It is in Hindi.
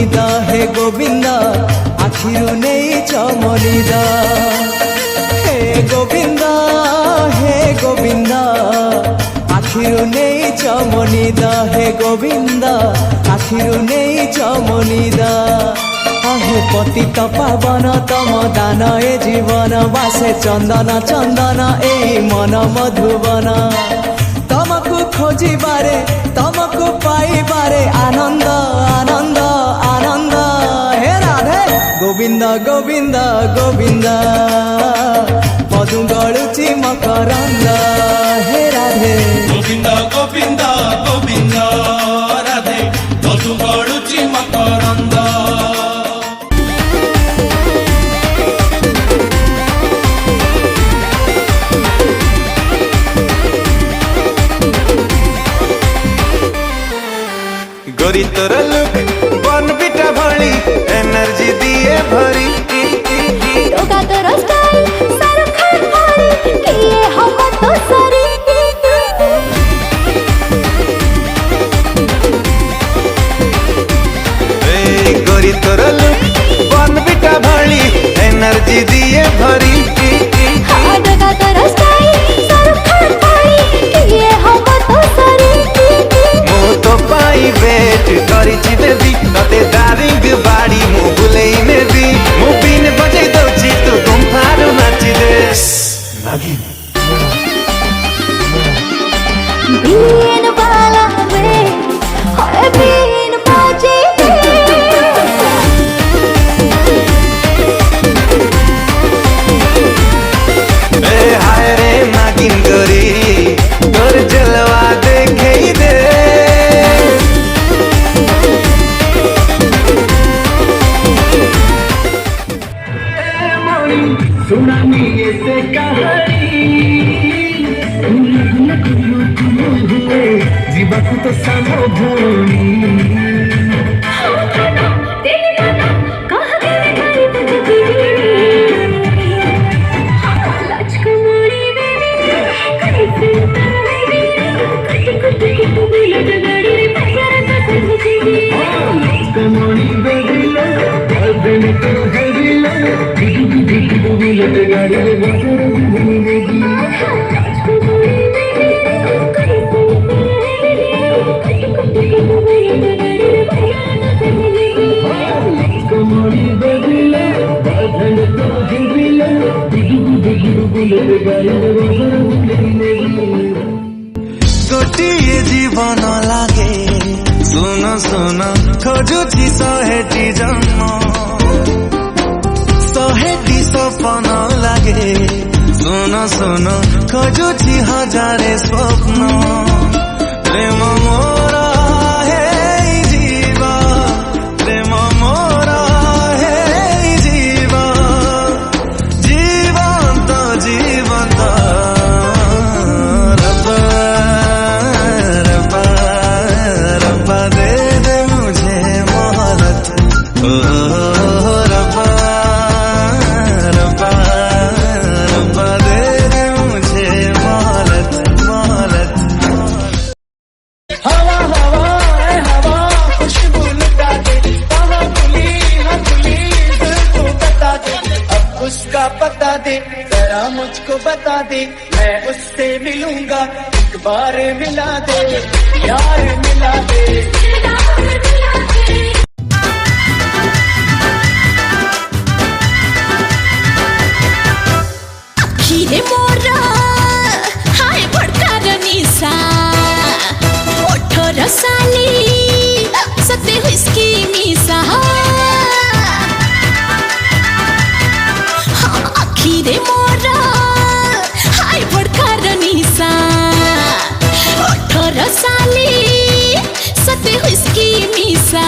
चमनिदा हे गोविंदा आखिरु नहीं चमनिदा हे गोविंदा आखिरु नहीं चमनिदा हे गोविंदा आखिरु नहीं चमनिदा हे पतित पावन तम दान ए जीवन बासे चंदन चंदन ए मन मधुबन तमको खोजिबारे तमको पाइबारे आनंद आनंद आनंद हे राधे गोविंद गोविंद गोविंद मधु गलुची मकरंद हे राधे गोविंद गोविंद गोविंद राधे मधु गलुची मकरंद गोरी तोर लुक बन बिटा भली एनर्जी दिए भरी टोका तोर स्टाइल सारा खान भरी किए हम तो सरी ए गोरी तोर लुक बन बिटा भली एनर्जी दिए भरी हाँ टोका तोर स्टाइल सारा खान भरी किए हम तो सरी तो पाई बेट करी बेबी तते दारिंग बाड़ी मु बुलेई नेबी मु बिन बजे दउची तू गुम्फारू नाची दे नागिन बीन बाला में हाय बीन बाजे ए हाय रे नागिन गोरी तोर जलवा देखे दे सुनामी से कहानी जीवाकू तो सामो भूमि गोटिए जीवन लागे सुन सुन खोजुची शहेटी जन्म शहेटी सपन लागे सुन सुन खोजुची हजारे स्वप्न प्रेम मोर हे जीवा प्रेम मोर हे जीवा जीवंत जीवंत रब्बा रब्बा रब्बा दे दे मुझे मोहलत ओ रब्बा रब्बा रब्बा दे दे मुझे मोहलत मोहलत हवा हवा ए हवा खुशबू लुटा दे कहाँ खुली न खुली दिल को बता दे अब उसका पता दे जरा मुझको बता दे मैं उससे मिलूंगा एक बार मिला दे यार मिला दे खीरे मोरा हाय भड़कार निशा ओठो रसाली सते हुस्की मिसा हाँ खीरे मोरा हाय भड़कार निशा ओठो रसाली सते हुस्की मिसा